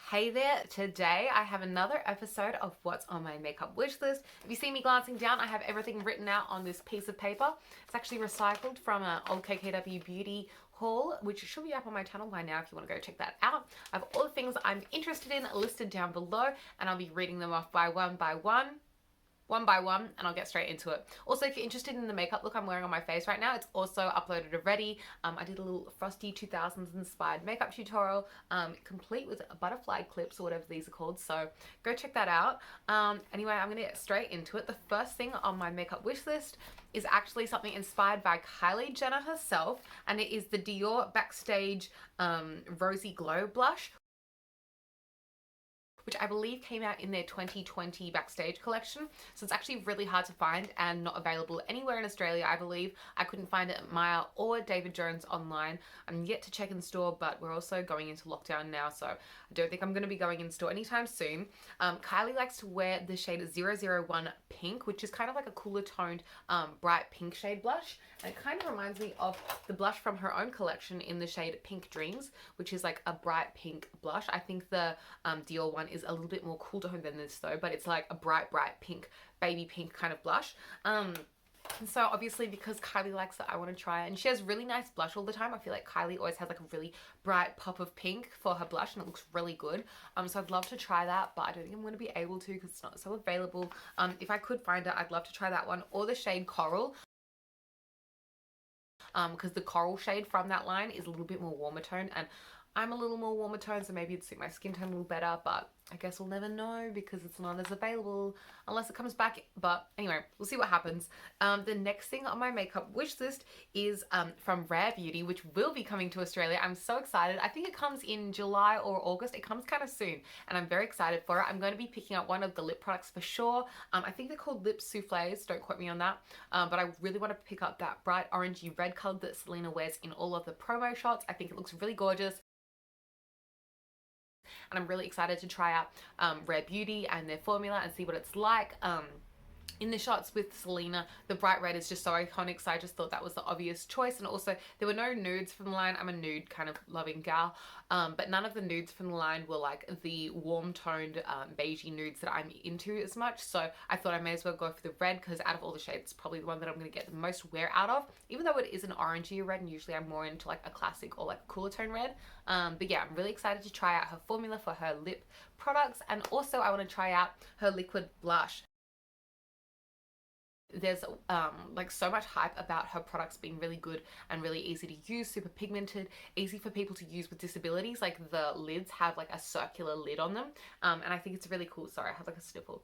Hey there, today I have another episode of what's on my makeup wish list. If you see me glancing down, I have everything written out on this piece of paper. It's actually recycled from an old KKW beauty haul, which should be up on my channel by now if you want to go check that out. I have all the things I'm interested in listed down below, and I'll be reading them off one by one, and I'll get straight into it. Also, if you're interested in the makeup look I'm wearing on my face right now, it's also uploaded already. I did a little Frosty 2000s inspired makeup tutorial, complete with butterfly clips or whatever these are called, so go check that out. Anyway, I'm gonna get straight into it. The first thing on my makeup wish list is actually something inspired by Kylie Jenner herself, and it is the Dior Backstage Rosy Glow Blush, which I believe came out in their 2020 Backstage collection. So it's actually really hard to find and not available anywhere in Australia, I believe. I couldn't find it at Maya or David Jones online. I'm yet to check in store, but we're also going into lockdown now, so I don't think I'm going to be going in store anytime soon. Kylie likes to wear the shade 001 Pink, which is kind of like a cooler toned, bright pink shade blush. And it kind of reminds me of the blush from her own collection in the shade Pink Dreams, which is like a bright pink blush. I think the Dior one is a little bit more cool tone than this though, but it's like a bright pink, baby pink kind of blush. And so obviously because Kylie likes it, I want to try it. And she has really nice blush all the time. I feel like Kylie always has like a really bright pop of pink for her blush, and it looks really good. So I'd love to try that, but I don't think I'm going to be able to because it's not so available. If I could find it, I'd love to try that one, or the shade Coral. Because the coral shade from that line is a little bit more warmer tone, and I'm a little more warmer tone, so maybe it'd suit my skin tone a little better, but I guess we'll never know because it's not as available unless it comes back. But anyway, we'll see what happens. The next thing on my makeup wish list is from Rare Beauty, which will be coming to Australia. I'm so excited. I think it comes in July or August. It comes kind of soon, and I'm very excited for it. I'm going to be picking up one of the lip products for sure. I think they're called lip souffles. Don't quote me on that. But I really want to pick up that bright orangey red color that Selena wears in all of the promo shots. I think it looks really gorgeous. And I'm really excited to try out Rare Beauty and their formula and see what it's like. In the shots with Selena, the bright red is just so iconic, so I just thought that was the obvious choice. And also, there were no nudes from the line. I'm a nude kind of loving gal, but none of the nudes from the line were like the warm-toned beigey nudes that I'm into as much. So I thought I may as well go for the red, because out of all the shades, it's probably the one that I'm going to get the most wear out of, even though it is an orangey red, and usually I'm more into like a classic or like a cooler tone red. But yeah, I'm really excited to try out her formula for her lip products, and also I want to try out her liquid blush. There's like so much hype about her products being really good and really easy to use, super pigmented, easy for people to use with disabilities. Like the lids have like a circular lid on them, and I think it's really cool. Sorry, I have like a sniffle.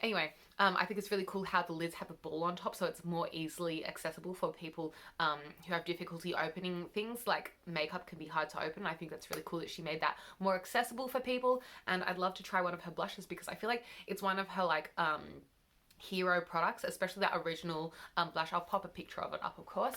Anyway, I think it's really cool how the lids have a ball on top, so it's more easily accessible for people who have difficulty opening things. Like makeup can be hard to open. I think that's really cool that she made that more accessible for people, and I'd love to try one of her blushes because I feel like it's one of her like hero products, especially that original blush. I'll pop a picture of it up, of course.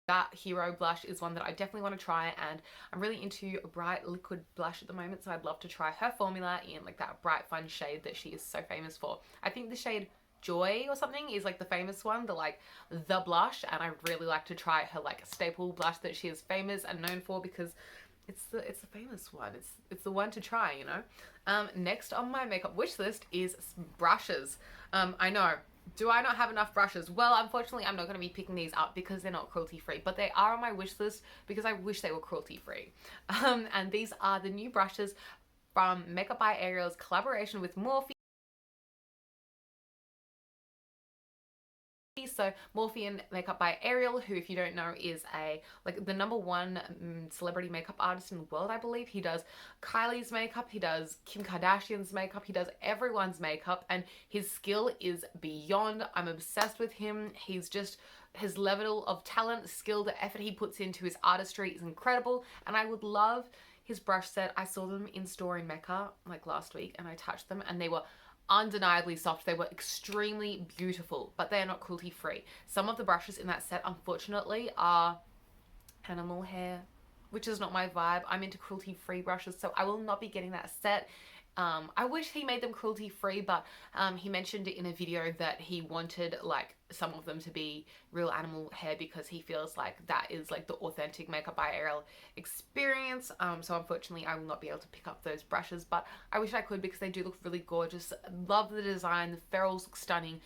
That hero blush is one that I definitely want to try, and I'm really into a bright liquid blush at the moment, so I'd love to try her formula in like that bright fun shade that she is so famous for. I think the shade Joy or something is like the famous one, the blush, and I really like to try her like staple blush that she is famous and known for, because it's the famous one. It's the one to try, you know. Next on my makeup wish list is brushes. I know. Do I not have enough brushes? Well, unfortunately, I'm not going to be picking these up because they're not cruelty free, but they are on my wish list because I wish they were cruelty free. And these are the new brushes from Makeup by Ariel's collaboration with Morphe. So Morphe and Makeup by Ariel, who, if you don't know, is like the #1 celebrity makeup artist in the world, I believe. He does Kylie's makeup, he does Kim Kardashian's makeup, he does everyone's makeup, and his skill is beyond. I'm obsessed with him. He's just, his level of talent, skill, the effort he puts into his artistry is incredible, and I would love his brush set. I saw them in store in Mecca like last week, and I touched them, and they were undeniably soft. They were extremely beautiful, but they are not cruelty free. Some of the brushes in that set, unfortunately, are animal hair which is not my vibe. I'm into cruelty-free brushes, so I will not be getting that set. I wish he made them cruelty free, but he mentioned in a video that he wanted like some of them to be real animal hair because he feels like that is like the authentic makeup by ARL experience. So unfortunately I will not be able to pick up those brushes, but I wish I could because they do look really gorgeous. Love the design. The ferrules look stunning.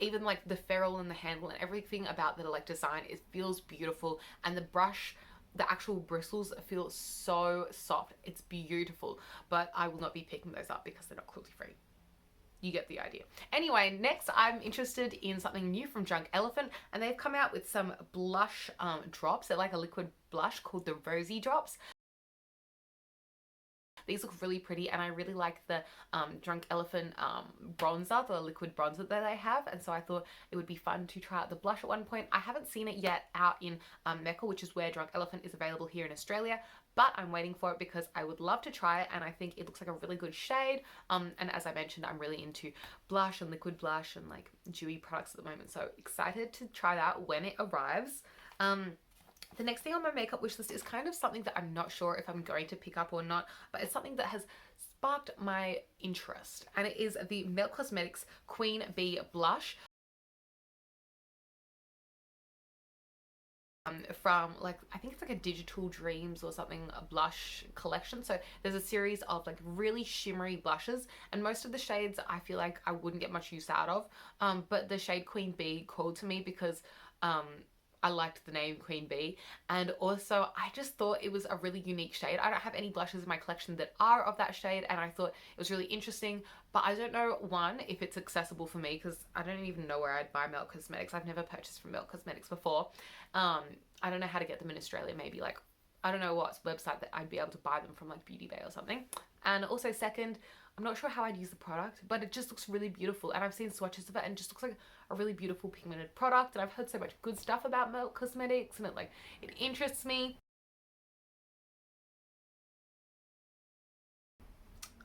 Even like the ferrule and the handle and everything about the like design, it feels beautiful. And the brush, the actual bristles feel so soft. It's beautiful, but I will not be picking those up because they're not cruelty free. You get the idea. Anyway, next I'm interested in something new from Drunk Elephant, and they've come out with some blush drops. They're like a liquid blush called the Rosy Drops. These look really pretty, and I really like the Drunk Elephant bronzer, the liquid bronzer that they have, and so I thought it would be fun to try out the blush at one point. I haven't seen it yet out in Mecca, which is where Drunk Elephant is available here in Australia, but I'm waiting for it because I would love to try it, and I think it looks like a really good shade. And as I mentioned, I'm really into blush and liquid blush and like dewy products at the moment, so excited to try that when it arrives. The next thing on my makeup wish list is kind of something that I'm not sure if I'm going to pick up or not, but it's something that has sparked my interest, and it is the Melt Cosmetics Queen Bee Blush. From like, I think it's like a Digital Dreams or something, a blush collection. So there's a series of like really shimmery blushes, and most of the shades I feel like I wouldn't get much use out of, but the shade Queen Bee called to me because I liked the name Queen Bee, and also I just thought it was a really unique shade. I don't have any blushes in my collection that are of that shade, and I thought it was really interesting, but I don't know, one, if it's accessible for me because I don't even know where I'd buy Melt Cosmetics. I've never purchased from Melt Cosmetics before. I don't know how to get them in Australia. Maybe like, I don't know what website that I'd be able to buy them from, like Beauty Bay or something. And also second, I'm not sure how I'd use the product, but it just looks really beautiful, and I've seen swatches of it and it just looks like a really beautiful pigmented product, and I've heard so much good stuff about Melt Cosmetics, and it interests me.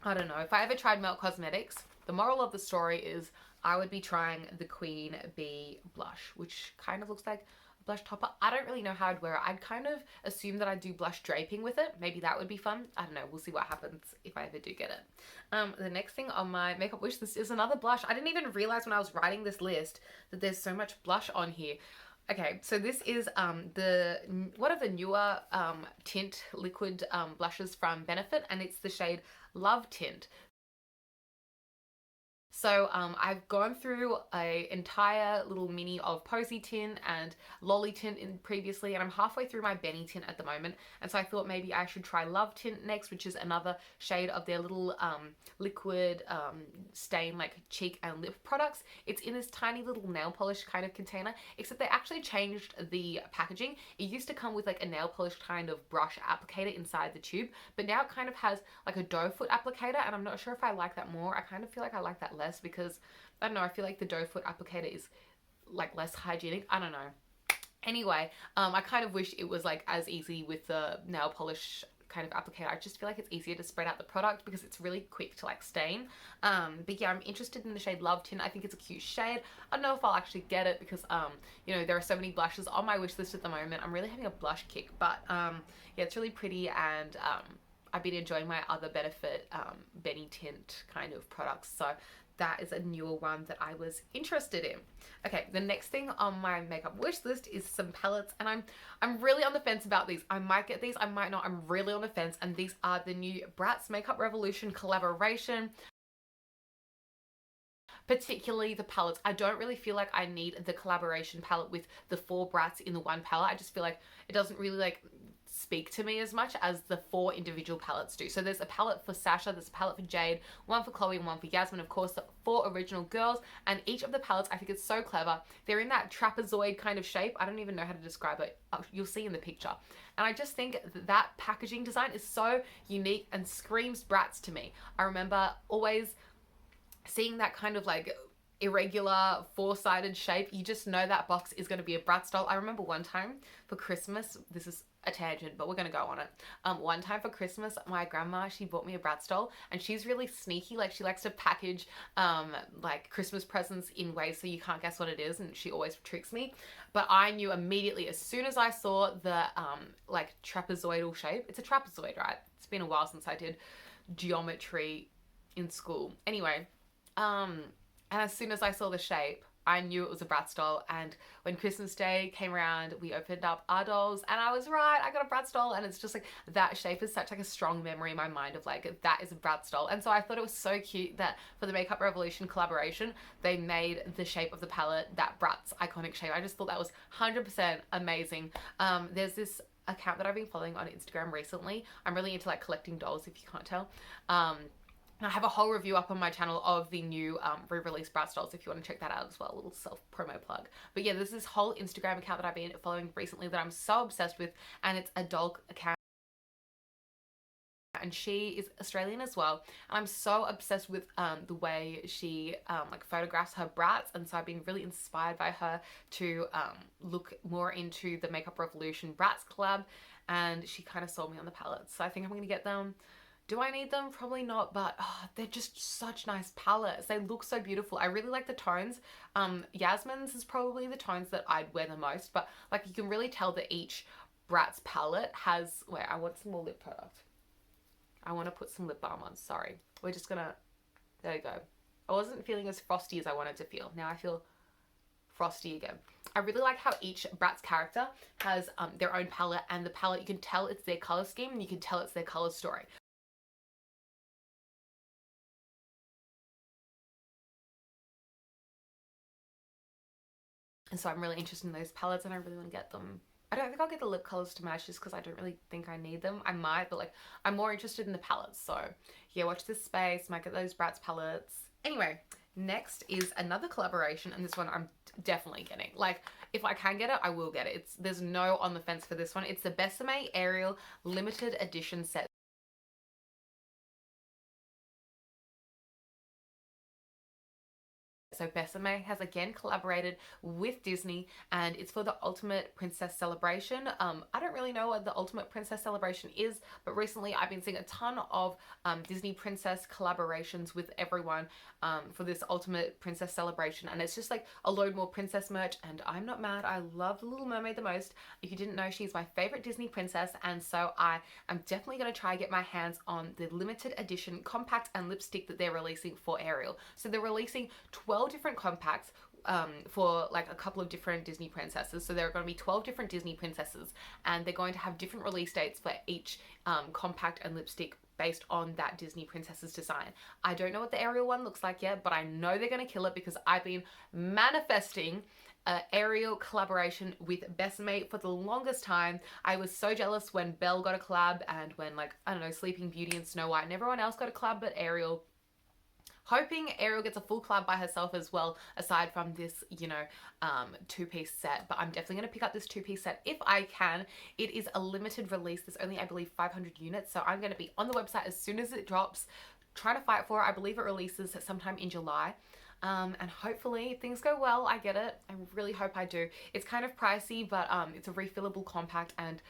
I don't know, if I ever tried Melt Cosmetics, the moral of the story is I would be trying the Queen Bee blush, which kind of looks like blush topper. I don't really know how I'd wear it. I'd kind of assume that I'd do blush draping with it. Maybe that would be fun. I don't know. We'll see what happens if I ever do get it. The next thing on my makeup wish list is another blush. I didn't even realize when I was writing this list that there's so much blush on here. Okay, so this is one of the newer tint liquid blushes from Benefit, and it's the shade Love Tint. So I've gone through an entire little mini of Posy Tint and Lolly Tint previously, and I'm halfway through my Benny Tint at the moment, and so I thought maybe I should try Love Tint next, which is another shade of their little liquid stain like cheek and lip products. It's in this tiny little nail polish kind of container, except they actually changed the packaging. It used to come with like a nail polish kind of brush applicator inside the tube, but now it kind of has like a doe foot applicator, and I'm not sure if I like that more. I kind of feel like I like that less because, I don't know, I feel like the doe foot applicator is like less hygienic. I don't know. Anyway, I kind of wish it was like as easy with the nail polish kind of applicator. I just feel like it's easier to spread out the product because it's really quick to like stain. But yeah, I'm interested in the shade Love Tint. I think it's a cute shade. I don't know if I'll actually get it because you know, there are so many blushes on my wish list at the moment. I'm really having a blush kick, but yeah, it's really pretty, and I've been enjoying my other Benefit Benny Tint kind of products, so that is a newer one that I was interested in. Okay, the next thing on my makeup wish list is some palettes, and I'm really on the fence about these. I might get these, I might not. I'm really on the fence, and these are the new Bratz Makeup Revolution collaboration. Particularly the palettes. I don't really feel like I need the collaboration palette with the 4 Bratz in the one palette. I just feel like it doesn't really like speak to me as much as the 4 individual palettes do. So there's a palette for Sasha, there's a palette for Jade, one for Chloe, and one for Yasmin, of course, the 4 original girls, and each of the palettes, I think it's so clever. They're in that trapezoid kind of shape. I don't even know how to describe it. You'll see in the picture. And I just think that packaging design is so unique and screams Bratz to me. I remember always seeing that kind of like irregular four-sided shape, you just know that box is going to be a Bratz doll. I remember one time for Christmas, this is a tangent, but we're going to go on it. One time for Christmas, my grandma, she bought me a Bratz doll, and she's really sneaky. Like, she likes to package like Christmas presents in ways so you can't guess what it is, and she always tricks me. But I knew immediately as soon as I saw the like trapezoidal shape. It's a trapezoid, right? It's been a while since I did geometry in school. Anyway, and as soon as I saw the shape, I knew it was a Bratz doll. And when Christmas Day came around, we opened up our dolls, and I was right, I got a Bratz doll. And it's just like, that shape is such like a strong memory in my mind of like, that is a Bratz doll. And so I thought it was so cute that for the Makeup Revolution collaboration, they made the shape of the palette that Bratz iconic shape. I just thought that was 100% amazing. There's this account that I've been following on Instagram recently. I'm really into like collecting dolls, if you can't tell. I have a whole review up on my channel of the new re-release Bratz dolls if you want to check that out as well, a little self-promo plug. But yeah, there's this whole Instagram account that I've been following recently that I'm so obsessed with, and it's a doll account. And she is Australian as well, and I'm so obsessed with the way she like photographs her Bratz, and so I've been really inspired by her to look more into the Makeup Revolution Bratz collab, and she kind of sold me on the palettes, so I think I'm gonna get them. Do I need them? Probably not, but they're just such nice palettes. They look so beautiful. I really like the tones. Yasmin's is probably the tones that I'd wear the most, but like you can really tell that each Bratz palette has, wait, I want some more lip product. I want to put some lip balm on, sorry. We're just gonna, there you go. I wasn't feeling as frosty as I wanted to feel. Now I feel frosty again. I really like how each Bratz character has their own palette, and the palette, you can tell it's their color scheme, and you can tell it's their color story. And so I'm really interested in those palettes, and I really want to get them. I don't think I'll get the lip colors to match just because I don't really think I need them. I might, but like I'm more interested in the palettes. So yeah, watch this space. Might get those Bratz palettes. Anyway, next is another collaboration, and this one I'm definitely getting. Like, if I can get it, I will get it. There's no on the fence for this one. It's the Besame Ariel limited edition set. So Besame has again collaborated with Disney, and it's for the Ultimate Princess Celebration. I don't really know what the Ultimate Princess Celebration is, but recently I've been seeing a ton of Disney Princess collaborations with everyone for this Ultimate Princess Celebration, and it's just like a load more princess merch, and I'm not mad. I love The Little Mermaid the most. If you didn't know, she's my favorite Disney princess, and so I am definitely going to try and get my hands on the limited edition compact and lipstick that they're releasing for Ariel. So they're releasing 12 different compacts for like a couple of different Disney princesses. So there are going to be 12 different Disney princesses, and they're going to have different release dates for each compact and lipstick based on that Disney princess's design. I don't know what the Ariel one looks like yet, but I know they're going to kill it because I've been manifesting Ariel collaboration with Besame for the longest time. I was so jealous when Belle got a collab, and when, like, I don't know, Sleeping Beauty and Snow White and everyone else got a collab but Ariel. Hoping Ariel gets a full collab by herself as well, aside from this, you know, two-piece set. But I'm definitely going to pick up this two-piece set if I can. It is a limited release. There's only, I believe, 500 units. So I'm going to be on the website as soon as it drops, trying to fight for it. I believe it releases sometime in July. And hopefully, if things go well, I get it. I really hope I do. It's kind of pricey, but it's a refillable compact, and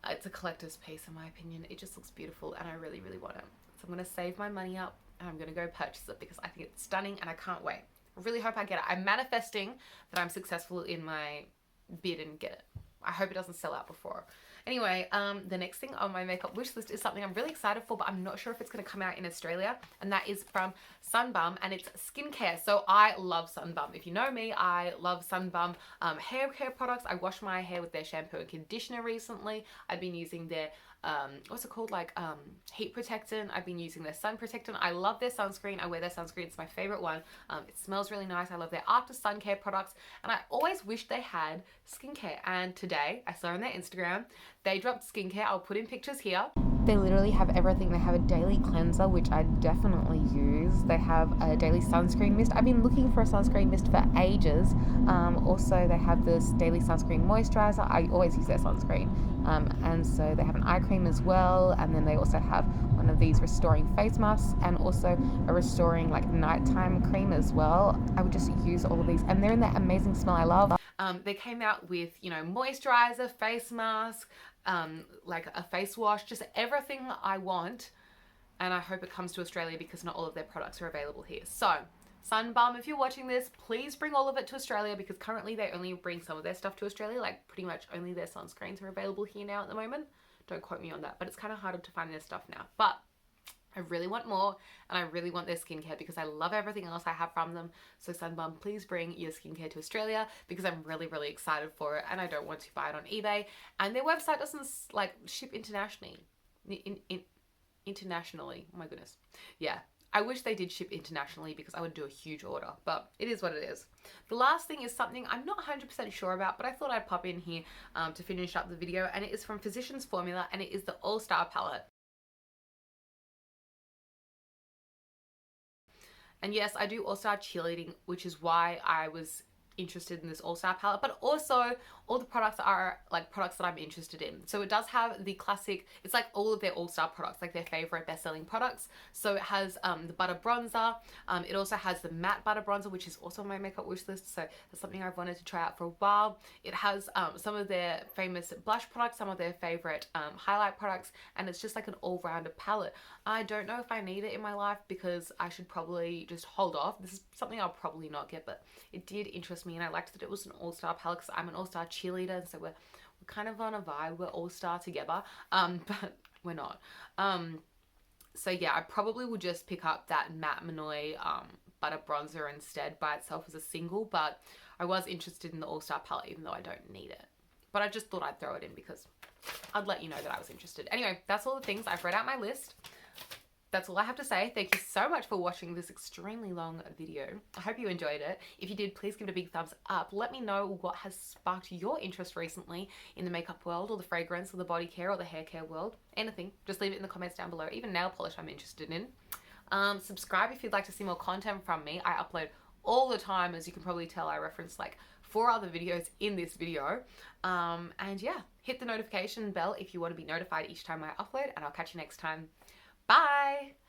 it's a collector's piece in my opinion. It just looks beautiful, and I really, really want it. So I'm going to save my money up, and I'm going to go purchase it because I think it's stunning, and I can't wait. I really hope I get it. I'm manifesting that I'm successful in my bid and get it. I hope it doesn't sell out before. Anyway, the next thing on my makeup wish list is something I'm really excited for, but I'm not sure if it's going to come out in Australia, and that is from Sunbum, and it's skincare. So I love Sunbum. If you know me, I love Sunbum hair care products. I washed my hair with their shampoo and conditioner recently. I've been using their what's it called, like heat protectant. I've been using their sun protectant. I love their sunscreen. I wear their sunscreen. It's my favorite one. It smells really nice. I love their after sun care products, and I always wish they had skincare. And today I saw on their Instagram they dropped skincare. I'll put in pictures here. They literally have everything. They have a daily cleanser, which I definitely use. They have a daily sunscreen mist. I've been looking for a sunscreen mist for ages. Also, they have this daily sunscreen moisturizer. I always use their sunscreen. And so they have an eye cream as well, and then they also have one of these restoring face masks and also a restoring like nighttime cream as well. I would just use all of these, and they're in that amazing smell I love. They came out with, you know, moisturizer, face mask, like a face wash, just everything I want. And I hope it comes to Australia because not all of their products are available here. So Sunbum, if you're watching this, please bring all of it to Australia, because currently they only bring some of their stuff to Australia. Like pretty much only their sunscreens are available here now at the moment. Don't quote me on that, but it's kind of harder to find their stuff now. But I really want more, and I really want their skincare because I love everything else I have from them. So Sunbum, please bring your skincare to Australia because I'm really, really excited for it, and I don't want to buy it on eBay. And their website doesn't like ship internationally. Internationally, oh my goodness. Yeah, I wish they did ship internationally because I would do a huge order, but it is what it is. The last thing is something I'm not 100% sure about, but I thought I'd pop in here to finish up the video, and it is from Physicians Formula, and it is the All-Star palette. And yes, I do All-Star cheerleading, which is why I was interested in this All-Star palette, but also all the products are like products that I'm interested in. So it does have the classic, it's like all of their All-Star products, like their favorite best-selling products. So it has the butter bronzer, it also has the matte butter bronzer, which is also on my makeup wish list, so that's something I've wanted to try out for a while. It has some of their famous blush products, some of their favorite highlight products, and it's just like an all-rounded palette. I don't know if I need it in my life because I should probably just hold off. This is something I'll probably not get, but it did interest me, and I liked that it was an all-star palette because I'm an all-star cheerleader, and so we're kind of on a vibe. We're all-star together, but we're not. So yeah, I probably would just pick up that Matte Manoy butter bronzer instead by itself as a single, but I was interested in the all-star palette even though I don't need it. But I just thought I'd throw it in because I'd let you know that I was interested. Anyway, that's all the things. I've read out my list. That's all I have to say. Thank you so much for watching this extremely long video. I hope you enjoyed it. If you did, please give it a big thumbs up. Let me know what has sparked your interest recently in the makeup world, or the fragrance, or the body care, or the hair care world. Anything. Just leave it in the comments down below. Even nail polish I'm interested in. Subscribe if you'd like to see more content from me. I upload all the time. As you can probably tell, I reference like 4 other videos in this video. And yeah, hit the notification bell if you want to be notified each time I upload, and I'll catch you next time. Bye!